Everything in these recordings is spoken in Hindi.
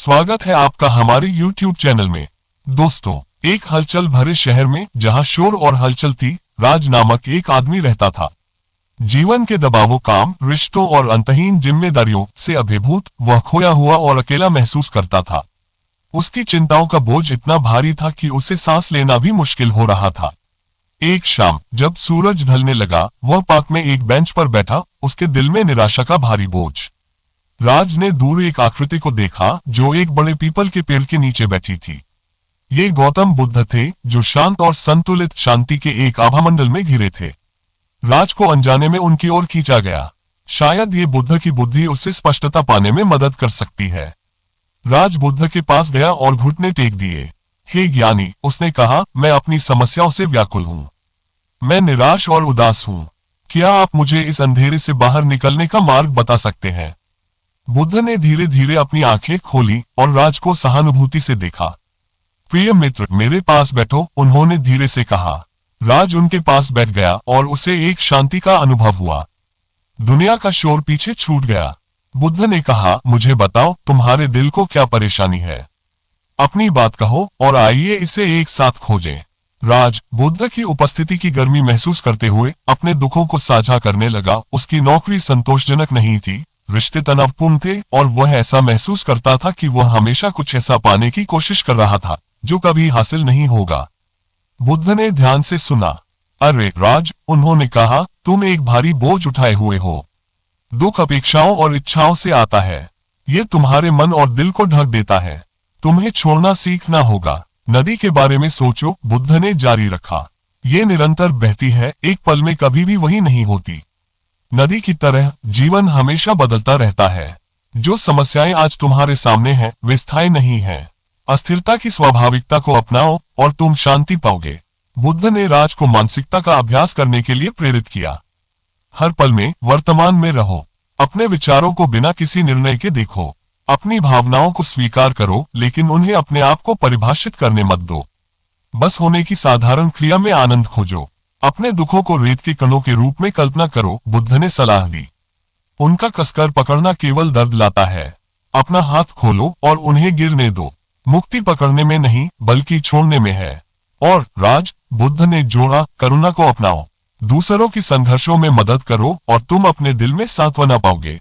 स्वागत है आपका हमारे YouTube चैनल में। दोस्तों, एक हलचल भरे शहर में जहां शोर और हलचल थी, राज नामक एक आदमी रहता था। जीवन के दबावों, काम, रिश्तों और अंतहीन जिम्मेदारियों से अभिभूत वह खोया हुआ और अकेला महसूस करता था। उसकी चिंताओं का बोझ इतना भारी था कि उसे सांस लेना भी मुश्किल हो रहा था। एक शाम जब सूरज ढलने लगा, वह पार्क में एक बेंच पर बैठा, उसके दिल में निराशा का भारी बोझ। राज ने दूर एक आकृति को देखा जो एक बड़े पीपल के पेड़ के नीचे बैठी थी। ये गौतम बुद्ध थे, जो शांत और संतुलित शांति के एक आभामंडल में घिरे थे। राज को अनजाने में उनकी ओर खींचा गया। शायद ये बुद्ध की बुद्धि उसे स्पष्टता पाने में मदद कर सकती है। राज बुद्ध के पास गया और घुटने टेक दिए। हे ज्ञानी, उसने कहा, मैं अपनी समस्याओं से व्याकुल हूँ। मैं निराश और उदास हूँ। क्या आप मुझे इस अंधेरे से बाहर निकलने का मार्ग बता सकते हैं? बुद्ध ने धीरे धीरे अपनी आंखें खोली और राज को सहानुभूति से देखा। प्रिय मित्र, मेरे पास बैठो, उन्होंने धीरे से कहा। राज उनके पास बैठ गया और उसे एक शांति का अनुभव हुआ। दुनिया का शोर पीछे छूट गया। बुद्ध ने कहा, मुझे बताओ, तुम्हारे दिल को क्या परेशानी है? अपनी बात कहो और आइए इसे एक साथ खोजें। राज बुद्ध की उपस्थिति की गर्मी महसूस करते हुए अपने दुखों को साझा करने लगा। उसकी नौकरी संतोषजनक नहीं थी, रिश्ते तनावपूर्ण थे और वह ऐसा महसूस करता था कि वह हमेशा कुछ ऐसा पाने की कोशिश कर रहा था जो कभी हासिल नहीं होगा। बुद्ध ने ध्यान से सुना। अरे राज, उन्होंने कहा, तुम एक भारी बोझ उठाए हुए हो। दुख अपेक्षाओं और इच्छाओं से आता है। ये तुम्हारे मन और दिल को ढक देता है। तुम्हें छोड़ना सीखना होगा। नदी के बारे में सोचो, बुद्ध ने जारी रखा। ये निरंतर बहती है, एक पल में कभी भी वही नहीं होती। नदी की तरह जीवन हमेशा बदलता रहता है। जो समस्याएं आज तुम्हारे सामने हैं, वे स्थायी नहीं हैं। अस्थिरता की स्वाभाविकता को अपनाओ और तुम शांति पाओगे। बुद्ध ने राज को मानसिकता का अभ्यास करने के लिए प्रेरित किया। हर पल में वर्तमान में रहो। अपने विचारों को बिना किसी निर्णय के देखो। अपनी भावनाओं को स्वीकार करो, लेकिन उन्हें अपने आप को परिभाषित करने मत दो। बस होने की साधारण क्रिया में आनंद खोजो। अपने दुखों को रेत के कणों के रूप में कल्पना करो, बुद्ध ने सलाह दी। उनका कसकर पकड़ना केवल दर्द लाता है। अपना हाथ खोलो और उन्हें गिरने दो। मुक्ति पकड़ने में नहीं, बल्कि छोड़ने में है। और राज, बुद्ध ने जोड़ा, करुणा को अपनाओ। दूसरों की संघर्षों में मदद करो और तुम अपने दिल में सांत्वना पाओगे।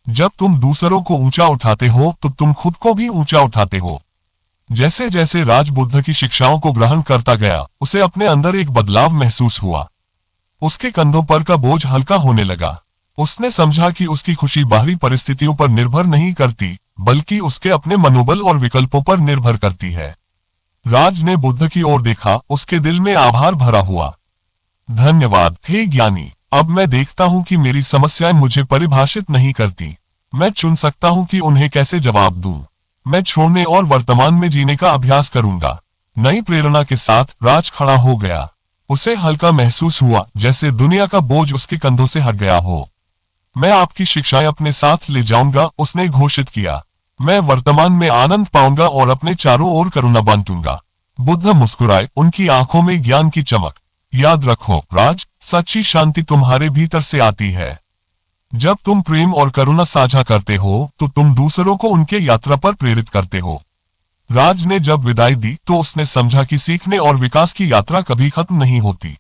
जब तुम दूसरों को ऊंचा उठाते हो तो तुम खुद को भी ऊंचा उठाते हो। जैसे जैसे राज बुद्ध की शिक्षाओं को ग्रहण करता गया, उसे अपने अंदर एक बदलाव महसूस हुआ। उसके कंधों पर का बोझ हल्का होने लगा। उसने समझा कि उसकी खुशी बाहरी परिस्थितियों पर निर्भर नहीं करती, बल्कि उसके अपने मनोबल और विकल्पों पर निर्भर करती है। राज ने बुद्ध की ओर देखा, उसके दिल में आभार भरा हुआ। धन्यवाद हे ज्ञानी, अब मैं देखता हूं कि मेरी समस्याएं मुझे परिभाषित नहीं करती। मैं चुन सकता हूं कि उन्हें कैसे जवाब दूं। मैं छोड़ने और वर्तमान में जीने का अभ्यास करूंगा। नई प्रेरणा के साथ राज खड़ा हो गया। उसे हल्का महसूस हुआ, जैसे दुनिया का बोझ उसके कंधों से हट गया हो। मैं आपकी शिक्षाएं अपने साथ ले जाऊंगा, उसने घोषित किया। मैं वर्तमान में आनंद पाऊंगा और अपने चारों ओर करुणा बांटूंगा। बुद्ध मुस्कुराए, उनकी आंखों में ज्ञान की चमक। याद रखो राज, सच्ची शांति तुम्हारे भीतर से आती है। जब तुम प्रेम और करुणा साझा करते हो तो तुम दूसरों को उनके यात्रा पर प्रेरित करते हो। राज ने जब विदाई दी तो उसने समझा कि सीखने और विकास की यात्रा कभी खत्म नहीं होती।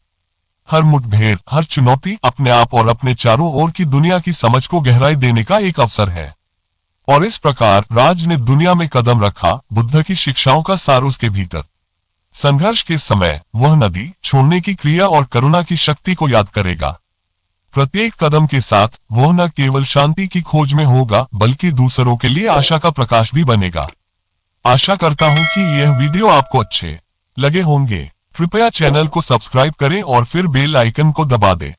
हर मुठभेड़, हर चुनौती अपने आप और अपने चारों ओर की दुनिया की समझ को गहराई देने का एक अवसर है। और इस प्रकार राज ने दुनिया में कदम रखा, बुद्ध की शिक्षाओं का सार उसके भीतर। संघर्ष के समय वह नदी, छोड़ने की क्रिया और करुणा की शक्ति को याद करेगा। प्रत्येक कदम के साथ वह न केवल शांति की खोज में होगा, बल्कि दूसरों के लिए आशा का प्रकाश भी बनेगा। आशा करता हूं कि यह वीडियो आपको अच्छे लगे होंगे। कृपया चैनल को सब्सक्राइब करें और फिर बेल आइकन को दबा दें।